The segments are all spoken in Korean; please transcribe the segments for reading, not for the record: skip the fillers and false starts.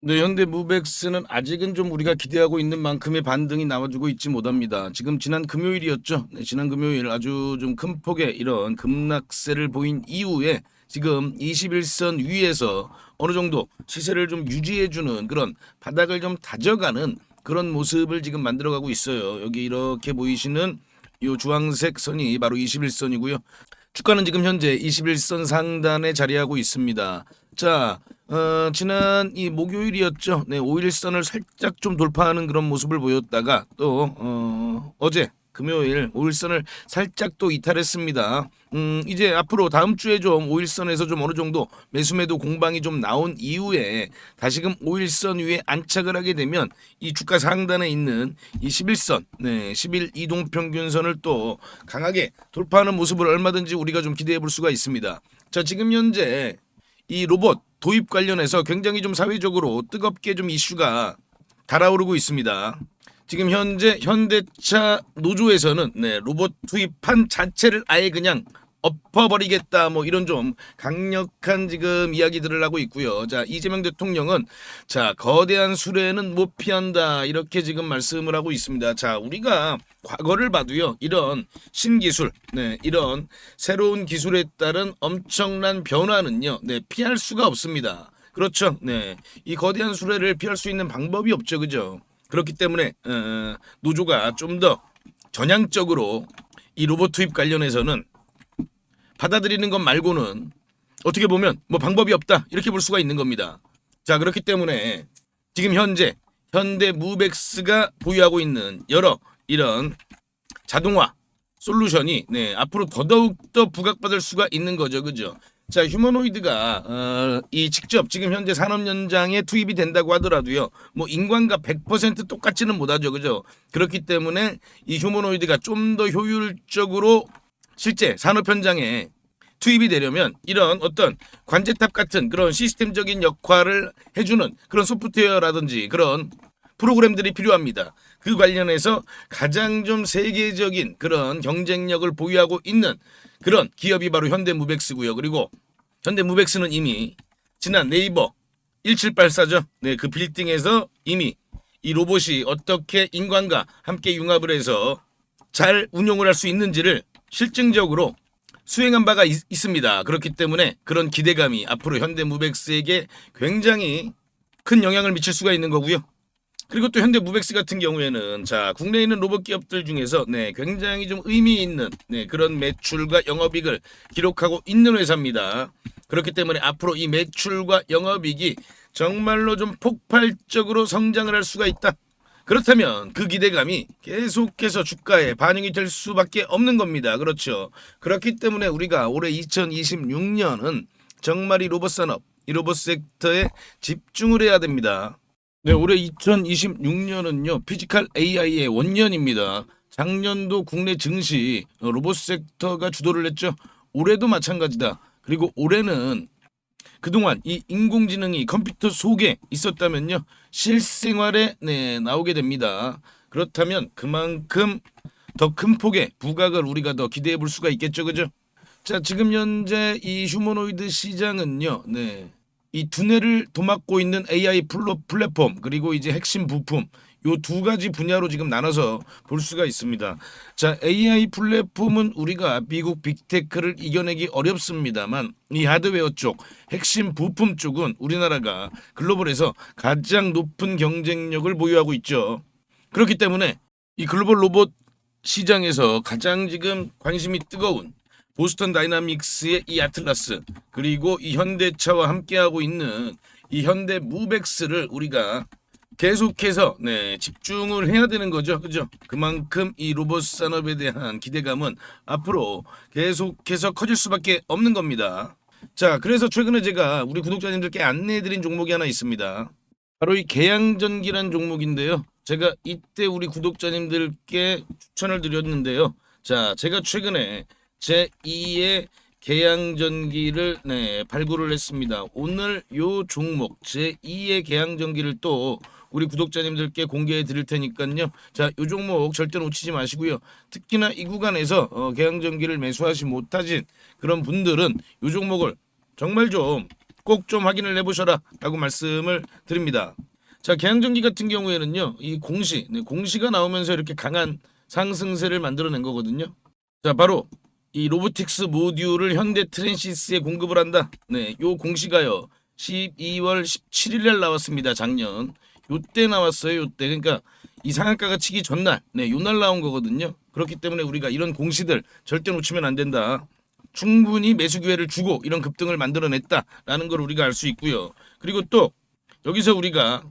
네, 현대무백스는 아직은 좀 우리가 기대하고 있는 만큼의 반등이 나와주고 있지 못합니다. 지금 지난 금요일이었죠. 네, 지난 금요일 아주 좀 큰 폭의 이런 급락세를 보인 이후에 지금 21선 위에서 어느 정도 시세를 좀 유지해주는 그런 바닥을 좀 다져가는 그런 모습을 지금 만들어가고 있어요. 여기 이렇게 보이시는 이 주황색 선이 바로 21선이고요. 주가는 지금 현재 21선 상단에 자리하고 있습니다. 자, 지난 이 목요일이었죠. 네, 5일선을 살짝 좀 돌파하는 그런 모습을 보였다가 또 어제 금요일 5일선을 살짝 또 이탈했습니다. 이제 앞으로 다음 주에 좀 5일선에서 좀 어느 정도 매수매도 공방이 좀 나온 이후에 다시금 5일선 위에 안착을 하게 되면 이 주가 상단에 있는 이 11선, 네, 11 이동평균선을 또 강하게 돌파하는 모습을 얼마든지 우리가 좀 기대해 볼 수가 있습니다. 자, 지금 현재 이 로봇 도입 관련해서 굉장히 좀 사회적으로 뜨겁게 좀 이슈가 달아오르고 있습니다. 지금 현재 현대차 노조에서는 네, 로봇 투입한 자체를 아예 그냥 엎어버리겠다 뭐 이런 좀 강력한 지금 이야기들을 하고 있고요. 자, 이재명 대통령은 자, 거대한 수레는 못 피한다 이렇게 지금 말씀을 하고 있습니다. 자, 우리가 과거를 봐도요, 이런 신기술, 네, 이런 새로운 기술에 따른 엄청난 변화는요, 네, 피할 수가 없습니다. 그렇죠. 네, 이 거대한 수레를 피할 수 있는 방법이 없죠, 그죠? 그렇기 때문에 노조가 좀 더 전향적으로 이 로봇 투입 관련해서는 받아들이는 것 말고는 어떻게 보면 뭐 방법이 없다 이렇게 볼 수가 있는 겁니다. 자, 그렇기 때문에 지금 현재 현대무백스가 보유하고 있는 여러 이런 자동화 솔루션이 네, 앞으로 더더욱 더 부각받을 수가 있는 거죠, 그죠? 자, 휴머노이드가 이 직접 지금 현재 산업 현장에 투입이 된다고 하더라도요, 뭐 인간과 100% 똑같지는 못하죠, 그죠? 그렇기 때문에 이 휴머노이드가 좀 더 효율적으로 실제 산업 현장에 투입이 되려면 이런 어떤 관제탑 같은 그런 시스템적인 역할을 해주는 그런 소프트웨어라든지 그런 프로그램들이 필요합니다. 그 관련해서 가장 좀 세계적인 그런 경쟁력을 보유하고 있는 그런 기업이 바로 현대무백스고요. 그리고 현대무백스는 이미 지난 네이버 1784죠. 네, 그 빌딩에서 이미 이 로봇이 어떻게 인간과 함께 융합을 해서 잘 운용을 할 수 있는지를 실증적으로 수행한 바가 있습니다. 그렇기 때문에 그런 기대감이 앞으로 현대무백스에게 굉장히 큰 영향을 미칠 수가 있는 거고요. 그리고 또 현대무백스 같은 경우에는 자, 국내에 있는 로봇 기업들 중에서 네, 굉장히 좀 의미 있는 네, 그런 매출과 영업이익을 기록하고 있는 회사입니다. 그렇기 때문에 앞으로 이 매출과 영업이익이 정말로 좀 폭발적으로 성장을 할 수가 있다. 그렇다면 그 기대감이 계속해서 주가에 반영이 될 수밖에 없는 겁니다. 그렇죠. 그렇기 때문에 우리가 올해 2026년은 정말 이 로봇 산업, 이 로봇 섹터에 집중을 해야 됩니다. 네, 올해 2026년은요, 피지컬 AI의 원년입니다. 작년도 국내 증시 로봇 섹터가 주도를 했죠. 올해도 마찬가지다. 그리고 올해는 그동안 이 인공지능이 컴퓨터 속에 있었다면요, 실생활에 네, 나오게 됩니다. 그렇다면 그만큼 더 큰 폭의 부각을 우리가 더 기대해 볼 수가 있겠죠, 그죠? 자, 지금 현재 이 휴머노이드 시장은요, 네, 이 두뇌를 도맡고 있는 AI 플랫폼 그리고 이제 핵심 부품 요 두 가지 분야로 지금 나눠서 볼 수가 있습니다. 자, AI 플랫폼은 우리가 미국 빅테크를 이겨내기 어렵습니다만 이 하드웨어 쪽, 핵심 부품 쪽은 우리나라가 글로벌에서 가장 높은 경쟁력을 보유하고 있죠. 그렇기 때문에 이 글로벌 로봇 시장에서 가장 지금 관심이 뜨거운 보스턴 다이나믹스의 이 아틀라스 그리고 이 현대차와 함께하고 있는 이 현대무백스를 우리가 계속해서 네, 집중을 해야 되는 거죠. 그죠? 그만큼 이 로봇 산업에 대한 기대감은 앞으로 계속해서 커질 수밖에 없는 겁니다. 자, 그래서 최근에 제가 우리 구독자님들께 안내해드린 종목이 하나 있습니다. 바로 이 계양전기란 종목인데요. 제가 이때 우리 구독자님들께 추천을 드렸는데요. 자, 제가 최근에 제2의 계양전기를 네, 발굴을 했습니다. 오늘 요 종목 제2의 계양전기를 또 우리 구독자님들께 공개해 드릴 테니까요. 자, 요 종목 절대 놓치지 마시고요. 특히나 이 구간에서 계양전기를 매수하지 못하신 그런 분들은 요 종목을 정말 좀 꼭 좀 확인을 해보셔라라고 말씀을 드립니다. 자, 계양전기 같은 경우에는요, 이 공시가 나오면서 이렇게 강한 상승세를 만들어낸 거거든요. 자, 바로 이 로보틱스 모듈을 현대 트랜시스에 공급을 한다. 네, 요 공시가요 12월 17일 날 나왔습니다. 작년 요때 나왔어요. 요때. 그러니까 이 상한가가 치기 전날, 네, 요날 나온 거거든요. 그렇기 때문에 우리가 이런 공시들 절대 놓치면 안 된다. 충분히 매수 기회를 주고 이런 급등을 만들어냈다라는 걸 우리가 알 수 있고요. 그리고 또 여기서 우리가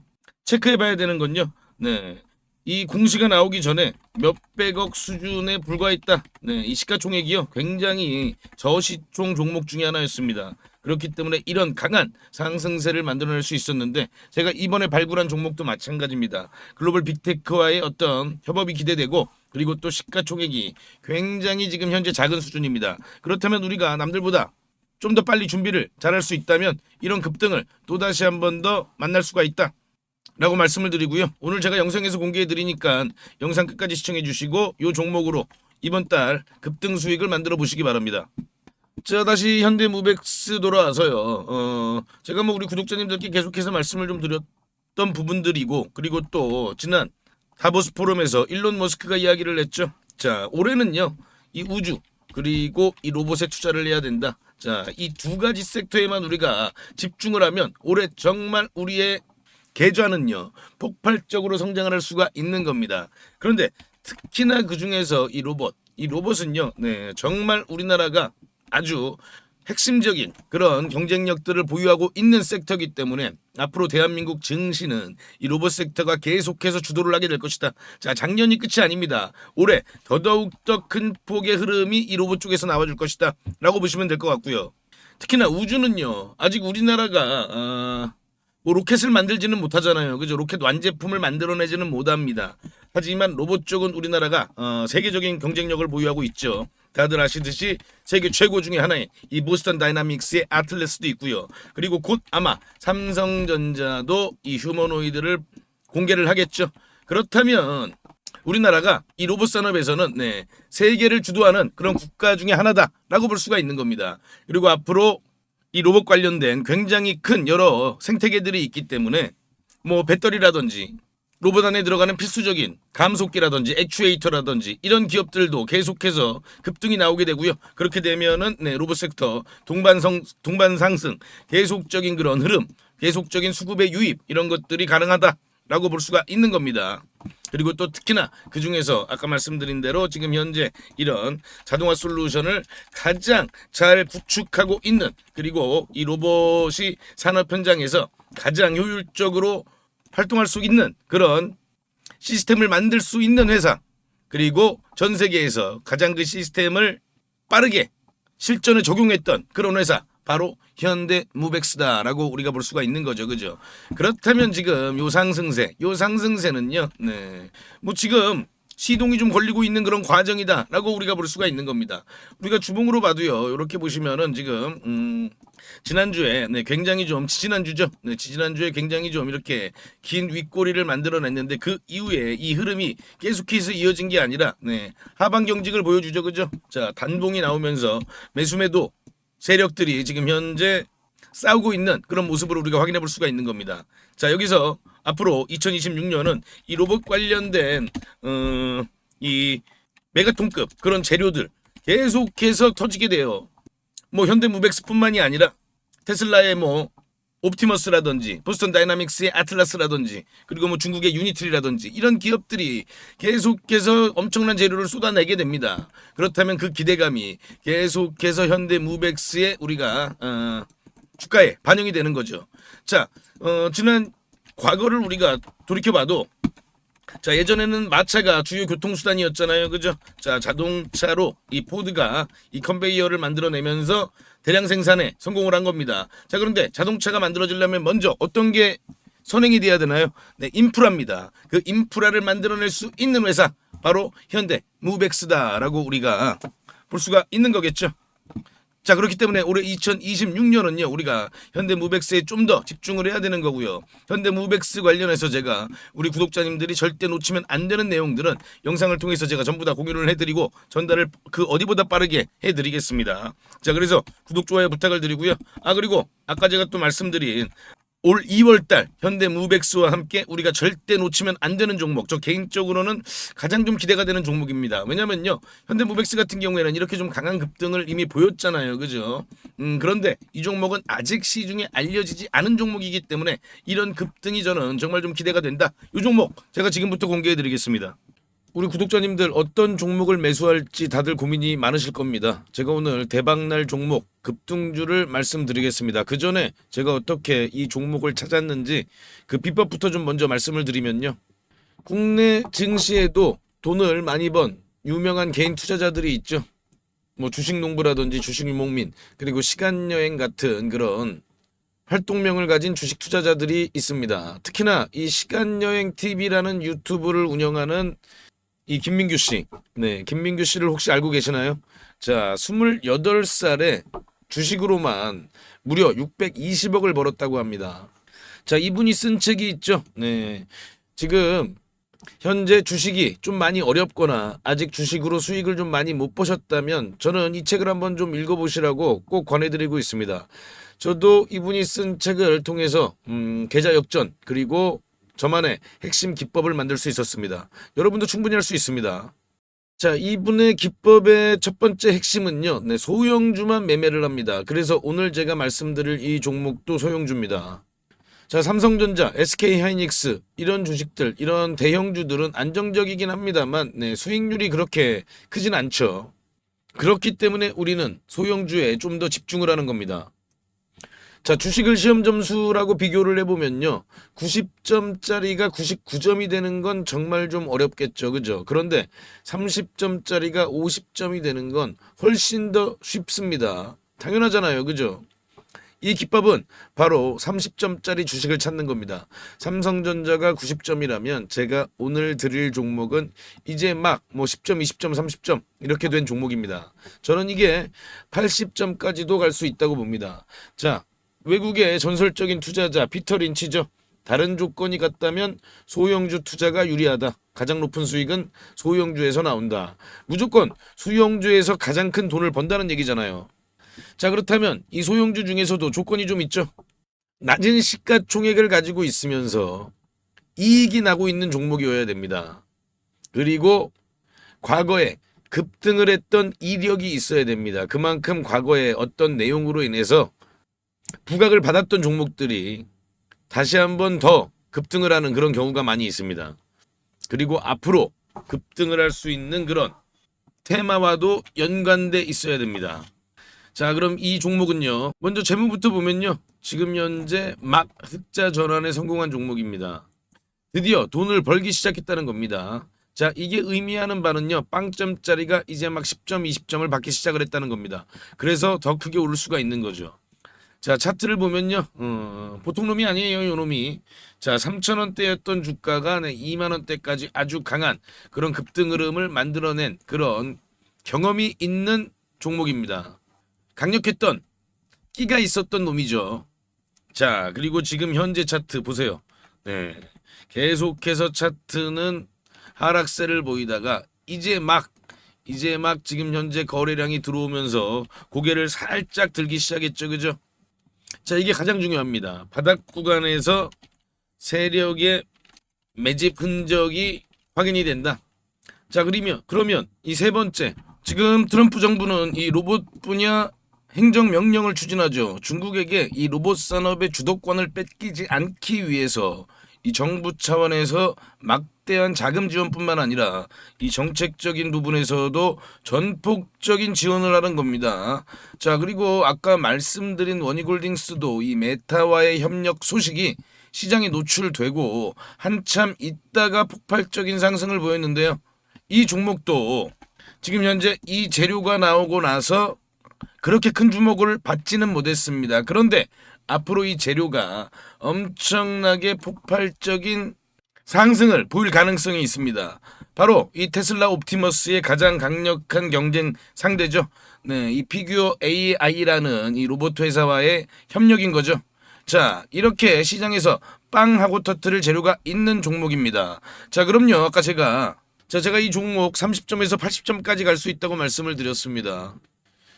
체크해봐야 되는 건요. 네, 이 공시가 나오기 전에 몇백억 수준에 불과했다. 네, 이 시가총액이요 굉장히 저시총 종목 중에 하나였습니다. 그렇기 때문에 이런 강한 상승세를 만들어낼 수 있었는데 제가 이번에 발굴한 종목도 마찬가지입니다. 글로벌 빅테크와의 어떤 협업이 기대되고 그리고 또 시가총액이 굉장히 지금 현재 작은 수준입니다. 그렇다면 우리가 남들보다 좀 더 빨리 준비를 잘할 수 있다면 이런 급등을 또다시 한 번 더 만날 수가 있다 라고 말씀을 드리고요. 오늘 제가 영상에서 공개해 드리니까 영상 끝까지 시청해 주시고 이 종목으로 이번 달 급등 수익을 만들어 보시기 바랍니다. 자, 다시 현대무백스 돌아와서요. 제가 뭐 우리 구독자님들께 계속해서 말씀을 좀 드렸던 부분들이고 그리고 또 지난 다보스 포럼에서 일론 머스크가 이야기를 했죠. 자, 올해는요 이 우주 그리고 이 로봇에 투자를 해야 된다. 자, 이 두 가지 섹터에만 우리가 집중을 하면 올해 정말 우리의 계좌는요 폭발적으로 성장을 할 수가 있는 겁니다. 그런데 특히나 그 중에서 이 로봇은요, 네, 정말 우리나라가 아주 핵심적인 그런 경쟁력들을 보유하고 있는 섹터이기 때문에 앞으로 대한민국 증시는 이 로봇 섹터가 계속해서 주도를 하게 될 것이다. 자, 작년이 끝이 아닙니다. 올해 더더욱 더 큰 폭의 흐름이 이 로봇 쪽에서 나와줄 것이다 라고 보시면 될 것 같고요. 특히나 우주는요 아직 우리나라가 뭐 로켓을 만들지는 못하잖아요. 그죠? 로켓 완제품을 만들어내지는 못합니다. 하지만 로봇 쪽은 우리나라가 세계적인 경쟁력을 보유하고 있죠. 다들 아시듯이 세계 최고 중에 하나의 이 보스턴 다이나믹스의 아틀래스도 있고요. 그리고 곧 아마 삼성전자도 이 휴머노이드를 공개를 하겠죠. 그렇다면 우리나라가 이 로봇 산업에서는 네, 세계를 주도하는 그런 국가 중에 하나다라고 볼 수가 있는 겁니다. 그리고 앞으로 이 로봇 관련된 굉장히 큰 여러 생태계들이 있기 때문에 뭐 배터리라든지 로봇 안에 들어가는 필수적인 감속기라든지 액추에이터라든지 이런 기업들도 계속해서 급등이 나오게 되고요. 그렇게 되면은 네, 로봇 섹터 동반 상승, 계속적인 그런 흐름, 계속적인 수급의 유입 이런 것들이 가능하다라고 볼 수가 있는 겁니다. 그리고 또 특히나 그 중에서 아까 말씀드린 대로 지금 현재 이런 자동화 솔루션을 가장 잘 구축하고 있는 그리고 이 로봇이 산업 현장에서 가장 효율적으로 활동할 수 있는 그런 시스템을 만들 수 있는 회사 그리고 전 세계에서 가장 그 시스템을 빠르게 실전에 적용했던 그런 회사 바로 현대무백스다라고 우리가 볼 수가 있는 거죠. 그죠? 그렇다면 지금 요 상승세는요. 네. 뭐 지금 시동이 좀 걸리고 있는 그런 과정이다라고 우리가 볼 수가 있는 겁니다. 우리가 주봉으로 봐도요. 이렇게 보시면은 지금 지난주에 네, 굉장히 좀 지지난주죠. 네, 지지난주에 굉장히 좀 이렇게 긴 윗꼬리를 만들어냈는데 그 이후에 이 흐름이 계속해서 이어진 게 아니라 네, 하방 경직을 보여주죠. 그죠? 자, 단봉이 나오면서 매수매도 세력들이 지금 현재 싸우고 있는 그런 모습을 우리가 확인해 볼 수가 있는 겁니다. 자, 여기서 앞으로 2026년은 이 로봇 관련된 이 메가톤급 그런 재료들 계속해서 터지게 돼요. 뭐 현대무백스뿐만이 아니라 테슬라의 뭐 옵티머스라든지 보스턴 다이나믹스의 아틀라스라든지 그리고 뭐 중국의 유니트리라든지 이런 기업들이 계속해서 엄청난 재료를 쏟아내게 됩니다. 그렇다면 그 기대감이 계속해서 현대무백스에 우리가 주가에 반영이 되는 거죠. 자, 지난 과거를 우리가 돌이켜봐도 자, 예전에는 마차가 주요 교통수단이었잖아요. 그죠? 자, 자동차로 이 포드가 이 컨베이어를 만들어내면서 대량 생산에 성공을 한 겁니다. 자, 그런데 자동차가 만들어지려면 먼저 어떤 게 선행이 돼야 되나요? 네, 인프라입니다. 그 인프라를 만들어낼 수 있는 회사 바로 현대무백스다라고 우리가 볼 수가 있는 거겠죠. 자, 그렇기 때문에 올해 2026년은요, 우리가 현대무백스에 좀 더 집중을 해야 되는 거고요. 현대무백스 관련해서 제가 우리 구독자님들이 절대 놓치면 안 되는 내용들은 영상을 통해서 제가 전부 다 공유를 해드리고 전달을 그 어디보다 빠르게 해드리겠습니다. 자, 그래서 구독, 좋아요 부탁을 드리고요. 그리고 아까 제가 또 말씀드린 올 2월달 현대무백스와 함께 우리가 절대 놓치면 안 되는 종목, 저 개인적으로는 가장 좀 기대가 되는 종목입니다. 왜냐면요, 현대무백스 같은 경우에는 이렇게 좀 강한 급등을 이미 보였잖아요, 그죠? 그런데 이 종목은 아직 시중에 알려지지 않은 종목이기 때문에 이런 급등이 저는 정말 좀 기대가 된다. 이 종목 제가 지금부터 공개해드리겠습니다. 우리 구독자님들 어떤 종목을 매수할지 다들 고민이 많으실 겁니다. 제가 오늘 대박날 종목 급등주를 말씀드리겠습니다. 그 전에 제가 어떻게 이 종목을 찾았는지 그 비법부터 좀 먼저 말씀을 드리면요. 국내 증시에도 돈을 많이 번 유명한 개인 투자자들이 있죠. 뭐 주식농부라든지 주식유목민, 그리고 시간여행 같은 그런 활동명을 가진 주식 투자자들이 있습니다. 특히나 이 시간여행TV라는 유튜브를 운영하는 이 김민규 씨. 네, 김민규 씨를 혹시 알고 계시나요? 자, 28살에 주식으로만 무려 620억을 벌었다고 합니다. 자, 이분이 쓴 책이 있죠. 네. 지금 현재 주식이 좀 많이 어렵거나 아직 주식으로 수익을 좀 많이 못 보셨다면 저는 이 책을 한번 좀 읽어보시라고 꼭 권해드리고 있습니다. 저도 이분이 쓴 책을 통해서 계좌 역전, 그리고 저만의 핵심 기법을 만들 수 있었습니다. 여러분도 충분히 할 수 있습니다. 자, 이분의 기법의 첫 번째 핵심은요, 네, 소형주만 매매를 합니다. 그래서 오늘 제가 말씀드릴 이 종목도 소형주입니다. 자, 삼성전자, SK하이닉스 이런 주식들, 이런 대형주들은 안정적이긴 합니다만 네, 수익률이 그렇게 크진 않죠. 그렇기 때문에 우리는 소형주에 좀 더 집중을 하는 겁니다. 자, 주식을 시험 점수라고 비교를 해보면요, 90점짜리가 99점이 되는 건 정말 좀 어렵겠죠, 그죠? 그런데 30점짜리가 50점이 되는 건 훨씬 더 쉽습니다. 당연하잖아요, 그죠? 이 기법은 바로 30점짜리 주식을 찾는 겁니다. 삼성전자가 90점이라면 제가 오늘 드릴 종목은 이제 막 뭐 10점, 20점, 30점 이렇게 된 종목입니다. 저는 이게 80점까지도 갈 수 있다고 봅니다. 자, 외국의 전설적인 투자자 피터 린치죠. 다른 조건이 같다면 소형주 투자가 유리하다. 가장 높은 수익은 소형주에서 나온다. 무조건 소형주에서 가장 큰 돈을 번다는 얘기잖아요. 자, 그렇다면 이 소형주 중에서도 조건이 좀 있죠. 낮은 시가총액을 가지고 있으면서 이익이 나고 있는 종목이어야 됩니다. 그리고 과거에 급등을 했던 이력이 있어야 됩니다. 그만큼 과거에 어떤 내용으로 인해서 부각을 받았던 종목들이 다시 한번 더 급등을 하는 그런 경우가 많이 있습니다. 그리고 앞으로 급등을 할 수 있는 그런 테마와도 연관돼 있어야 됩니다. 자, 그럼 이 종목은요, 먼저 제목부터 보면요, 지금 현재 막 흑자 전환에 성공한 종목입니다. 드디어 돈을 벌기 시작했다는 겁니다. 자, 이게 의미하는 바는요, 빵점짜리가 이제 막 10점, 20점을 받기 시작을 했다는 겁니다. 그래서 더 크게 오를 수가 있는 거죠. 자, 차트를 보면요, 보통 놈이 아니에요, 요 놈이. 자, 3,000원대였던 주가가 2만원대까지 아주 강한 그런 급등 흐름을 만들어낸 그런 경험이 있는 종목입니다. 강력했던 끼가 있었던 놈이죠. 자, 그리고 지금 현재 차트 보세요. 네, 계속해서 차트는 하락세를 보이다가 이제 막 지금 현재 거래량이 들어오면서 고개를 살짝 들기 시작했죠, 그죠? 자, 이게 가장 중요합니다. 바닥 구간에서 세력의 매집 흔적이 확인이 된다. 자, 그러면 이 세 번째, 지금 트럼프 정부는 이 로봇 분야 행정명령을 추진하죠. 중국에게 이 로봇 산업의 주도권을 뺏기지 않기 위해서 이 정부 차원에서 막대한 자금 지원뿐만 아니라 이 정책적인 부분에서도 전폭적인 지원을 하는 겁니다. 자, 그리고 아까 말씀드린 원희골딩스도 이 메타와의 협력 소식이 시장에 노출되고 한참 있다가 폭발적인 상승을 보였는데요. 이 종목도 지금 현재 이 재료가 나오고 나서 그렇게 큰 주목을 받지는 못했습니다. 그런데 앞으로 이 재료가 엄청나게 폭발적인 상승을 보일 가능성이 있습니다. 바로 이 테슬라 옵티머스의 가장 강력한 경쟁 상대죠. 네, 이 피규어 AI라는 이 로봇 회사와의 협력인 거죠. 자, 이렇게 시장에서 빵하고 터트릴 재료가 있는 종목입니다. 자, 그럼요. 아까 제가 이 종목 30점에서 80점까지 갈 수 있다고 말씀을 드렸습니다.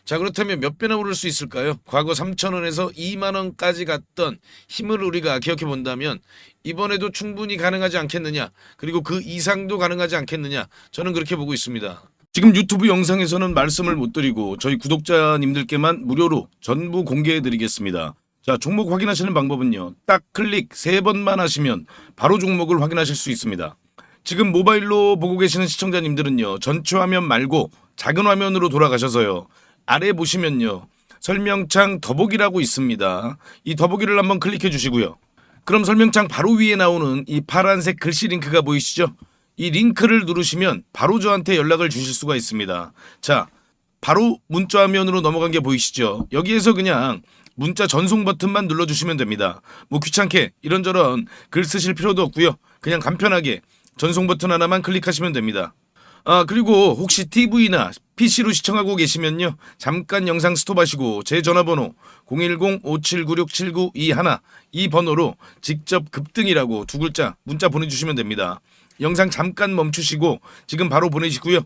자, 그렇다면 몇 배나 오를 수 있을까요? 과거 3,000원에서 2만 원까지 갔던 힘을 우리가 기억해 본다면 이번에도 충분히 가능하지 않겠느냐? 그리고 그 이상도 가능하지 않겠느냐? 저는 그렇게 보고 있습니다. 지금 유튜브 영상에서는 말씀을 못 드리고 저희 구독자님들께만 무료로 전부 공개해 드리겠습니다. 자, 종목 확인하시는 방법은요. 딱 클릭 3번만 하시면 바로 종목을 확인하실 수 있습니다. 지금 모바일로 보고 계시는 시청자님들은요. 전체 화면 말고 작은 화면으로 돌아가셔서요. 아래 보시면요. 설명창 더보기라고 있습니다. 이 더보기를 한번 클릭해 주시고요. 그럼 설명창 바로 위에 나오는 이 파란색 글씨 링크가 보이시죠? 이 링크를 누르시면 바로 저한테 연락을 주실 수가 있습니다. 자, 바로 문자 화면으로 넘어간 게 보이시죠? 여기에서 그냥 문자 전송 버튼만 눌러주시면 됩니다. 뭐 귀찮게 이런저런 글 쓰실 필요도 없고요. 그냥 간편하게 전송 버튼 하나만 클릭하시면 됩니다. 아, 그리고 혹시 TV나 PC로 시청하고 계시면요. 잠깐 영상 스톱하시고 제 전화번호 010-5796-7921 이 번호로 직접 급등이라고 두 글자 문자 보내주시면 됩니다. 영상 잠깐 멈추시고 지금 바로 보내시고요.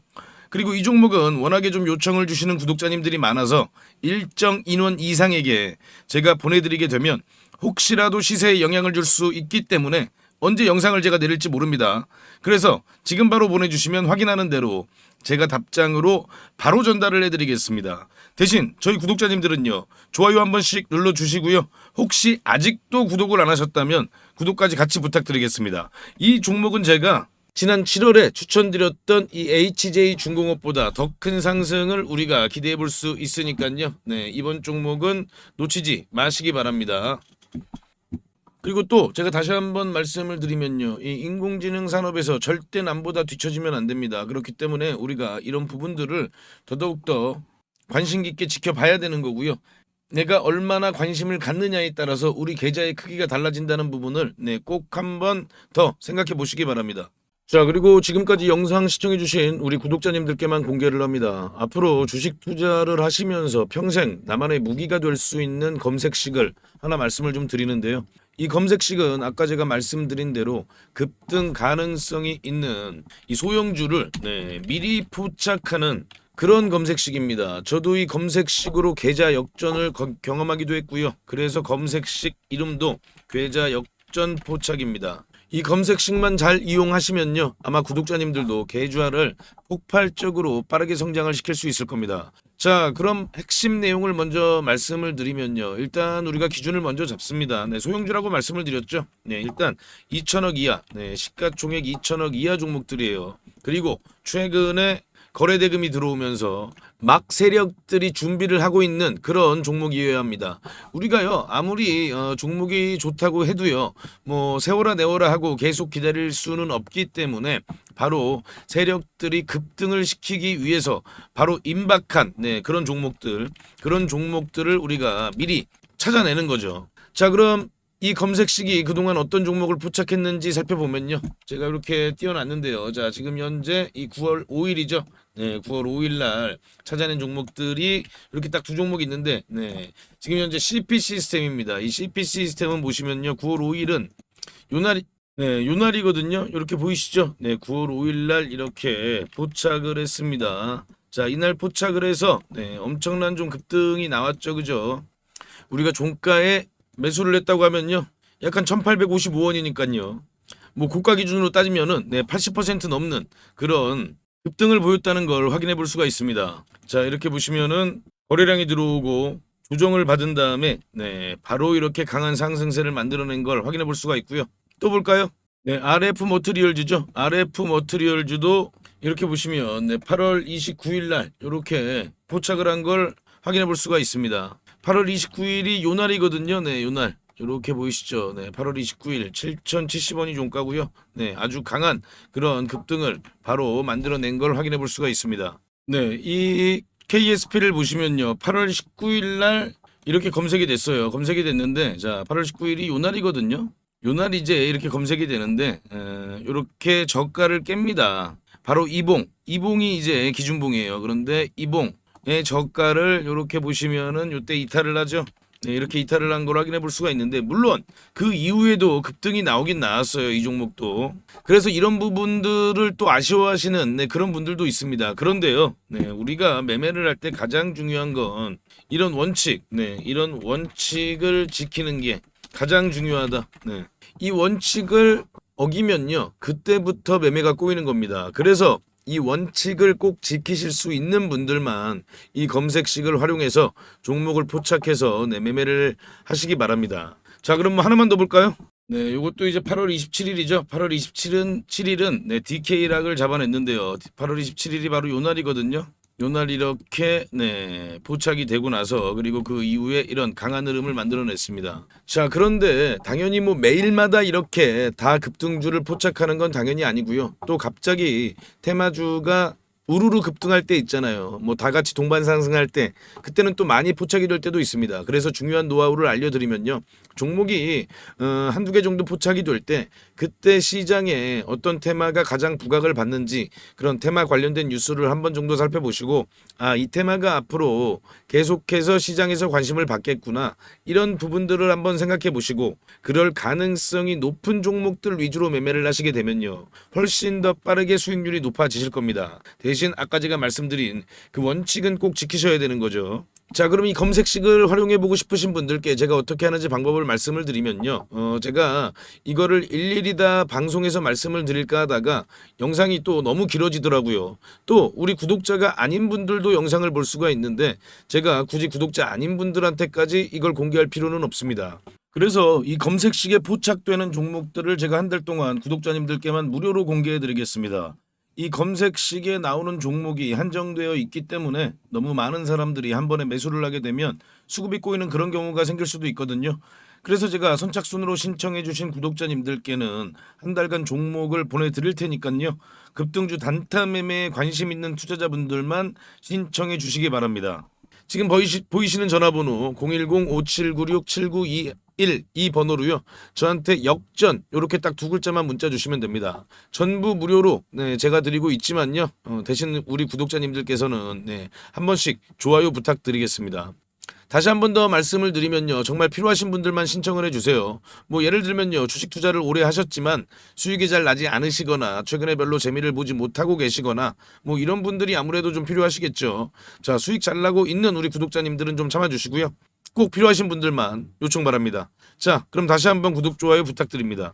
그리고 이 종목은 워낙에 좀 요청을 주시는 구독자님들이 많아서 일정 인원 이상에게 제가 보내드리게 되면 혹시라도 시세에 영향을 줄 수 있기 때문에 언제 영상을 제가 내릴지 모릅니다. 그래서 지금 바로 보내주시면 확인하는 대로 제가 답장으로 바로 전달을 해드리겠습니다. 대신 저희 구독자님들은요. 좋아요 한 번씩 눌러주시고요. 혹시 아직도 구독을 안 하셨다면 구독까지 같이 부탁드리겠습니다. 이 종목은 제가 지난 7월에 추천드렸던 이 HJ 중공업보다 더 큰 상승을 우리가 기대해 볼 수 있으니까요. 네, 이번 종목은 놓치지 마시기 바랍니다. 그리고 또 제가 다시 한번 말씀을 드리면요. 이 인공지능 산업에서 절대 남보다 뒤처지면 안 됩니다. 그렇기 때문에 우리가 이런 부분들을 더더욱더 관심 깊게 지켜봐야 되는 거고요. 내가 얼마나 관심을 갖느냐에 따라서 우리 계좌의 크기가 달라진다는 부분을 꼭 한번 더 생각해 보시기 바랍니다. 자, 그리고 지금까지 영상 시청해주신 우리 구독자님들께만 공개를 합니다. 앞으로 주식 투자를 하시면서 평생 나만의 무기가 될 수 있는 검색식을 하나 말씀을 좀 드리는데요. 이 검색식은 아까 제가 말씀드린 대로 급등 가능성이 있는 이 소형주를 미리 포착하는 그런 검색식입니다. 저도 이 검색식으로 계좌 역전을 경험하기도 했고요. 그래서 검색식 이름도 계좌 역전 포착입니다. 이 검색식만 잘 이용하시면요. 아마 구독자님들도 계좌를 폭발적으로 빠르게 성장을 시킬 수 있을 겁니다. 자, 그럼 핵심 내용을 먼저 말씀을 드리면요. 일단 우리가 기준을 먼저 잡습니다. 소형주라고 말씀을 드렸죠. 일단 2천억 이하, 시가총액 2천억 이하 종목들이에요. 그리고 최근에 거래대금이 들어오면서 막 세력들이 준비를 하고 있는 그런 종목이어야 합니다. 우리가요 아무리 종목이 좋다고 해도요 뭐 세워라 내워라 하고 계속 기다릴 수는 없기 때문에 바로 세력들이 급등을 시키기 위해서 바로 임박한 그런 종목들을 우리가 미리 찾아내는 거죠. 자, 그럼 이 검색식이 그동안 어떤 종목을 포착했는지 살펴보면요. 제가 이렇게 띄워놨는데요. 자, 지금 현재 이 9월 5일이죠. 9월 5일 날 찾아낸 종목들이 이렇게 딱 두 종목이 있는데, 지금 현재 CP 시스템입니다. 이 CP 시스템은 보시면요. 9월 5일은 요날이거든요. 이렇게 보이시죠? 9월 5일 날 이렇게 포착을 했습니다. 자, 이날 포착을 해서 엄청난 좀 급등이 나왔죠. 그죠? 우리가 종가에 매수를 했다고 하면요. 약간 1855원이니까요. 뭐 고가 기준으로 따지면은 80% 넘는 그런 급등을 보였다는 걸 확인해 볼 수가 있습니다. 자, 이렇게 보시면은 거래량이 들어오고 조정을 받은 다음에 바로 이렇게 강한 상승세를 만들어낸 걸 확인해 볼 수가 있고요. 또 볼까요? RF 머티리얼즈죠. RF 머티리얼즈도 이렇게 보시면 8월 29일 날 이렇게 포착을 한 걸 확인해 볼 수가 있습니다. 8월 29일이 요날이거든요. 요날. 이렇게 보이시죠? 8월 29일 7,070원이 종가고요. 아주 강한 그런 급등을 바로 만들어낸 걸 확인해 볼 수가 있습니다. 이 KSP를 보시면요. 8월 19일 날 이렇게 검색이 됐어요. 검색이 됐는데 자, 8월 19일이 요날이거든요. 요날 이제 이렇게 검색이 되는데 이렇게 저가를 깹니다. 바로 이봉이 이제 기준봉이에요. 그런데 이봉 저가를 이렇게 보시면은 요때 이탈을 하죠. 네, 이렇게 이탈을 한 걸 확인해 볼 수가 있는데 물론 그 이후에도 급등이 나오긴 나왔어요. 이 종목도. 그래서 이런 부분들을 또 아쉬워하시는 그런 분들도 있습니다. 그런데요. 우리가 매매를 할 때 가장 중요한 건 이런 원칙, 이런 원칙을 지키는 게 가장 중요하다. 이 원칙을 어기면요. 그때부터 매매가 꼬이는 겁니다. 그래서 이 원칙을 꼭 지키실 수 있는 분들만 이 검색식을 활용해서 종목을 포착해서 매매를 하시기 바랍니다. 자, 그럼 뭐 하나만 더 볼까요? 네, 요것도 이제 8월 27일이죠. 8월 27일은 DK락을 잡아냈는데요. 8월 27일이 바로 요 날이거든요. 요 날 이렇게 포착이 되고 나서 그리고 그 이후에 이런 강한 흐름을 만들어냈습니다. 자, 그런데 당연히 뭐 매일마다 이렇게 다 급등주를 포착하는 건 당연히 아니고요. 또 갑자기 테마주가 우르르 급등할 때 있잖아요. 뭐 다 같이 동반 상승할 때 그때는 또 많이 포착이 될 때도 있습니다. 그래서 중요한 노하우를 알려드리면요. 종목이 한두 개 정도 포착이 될 때 그때 시장에 어떤 테마가 가장 부각을 받는지 그런 테마 관련된 뉴스를 한번 정도 살펴보시고 이 테마가 앞으로 계속해서 시장에서 관심을 받겠구나 이런 부분들을 한번 생각해 보시고 그럴 가능성이 높은 종목들 위주로 매매를 하시게 되면요. 훨씬 더 빠르게 수익률이 높아지실 겁니다. 대신 아까 제가 말씀드린 그 원칙은 꼭 지키셔야 되는 거죠. 자, 그럼 이 검색식을 활용해 보고 싶으신 분들께 제가 어떻게 하는지 방법을 말씀을 드리면요. 제가 이거를 일일이 다 방송에서 말씀을 드릴까 하다가 영상이 또 너무 길어지더라고요. 또 우리 구독자가 아닌 분들도 영상을 볼 수가 있는데 제가 굳이 구독자 아닌 분들한테까지 이걸 공개할 필요는 없습니다. 그래서 이 검색식에 포착되는 종목들을 제가 한 달 동안 구독자님들께만 무료로 공개해 드리겠습니다. 이 검색식에 나오는 종목이 한정되어 있기 때문에 너무 많은 사람들이 한 번에 매수를 하게 되면 수급이 꼬이는 그런 경우가 생길 수도 있거든요. 그래서 제가 선착순으로 신청해 주신 구독자님들께는 한 달간 종목을 보내드릴 테니까요. 급등주 단타 매매에 관심 있는 투자자분들만 신청해 주시기 바랍니다. 지금 보이시는 전화번호 010-5796-7921 이 번호로요. 저한테 역전 이렇게 딱 두 글자만 문자 주시면 됩니다. 전부 무료로 제가 드리고 있지만요. 대신 우리 구독자님들께서는 한 번씩 좋아요 부탁드리겠습니다. 다시 한 번 더 말씀을 드리면요. 정말 필요하신 분들만 신청을 해주세요. 뭐 예를 들면요. 주식 투자를 오래 하셨지만 수익이 잘 나지 않으시거나 최근에 별로 재미를 보지 못하고 계시거나 뭐 이런 분들이 아무래도 좀 필요하시겠죠. 자, 수익 잘 나고 있는 우리 구독자님들은 좀 참아주시고요. 꼭 필요하신 분들만 요청 바랍니다. 자, 그럼 다시 한번 구독, 좋아요 부탁드립니다.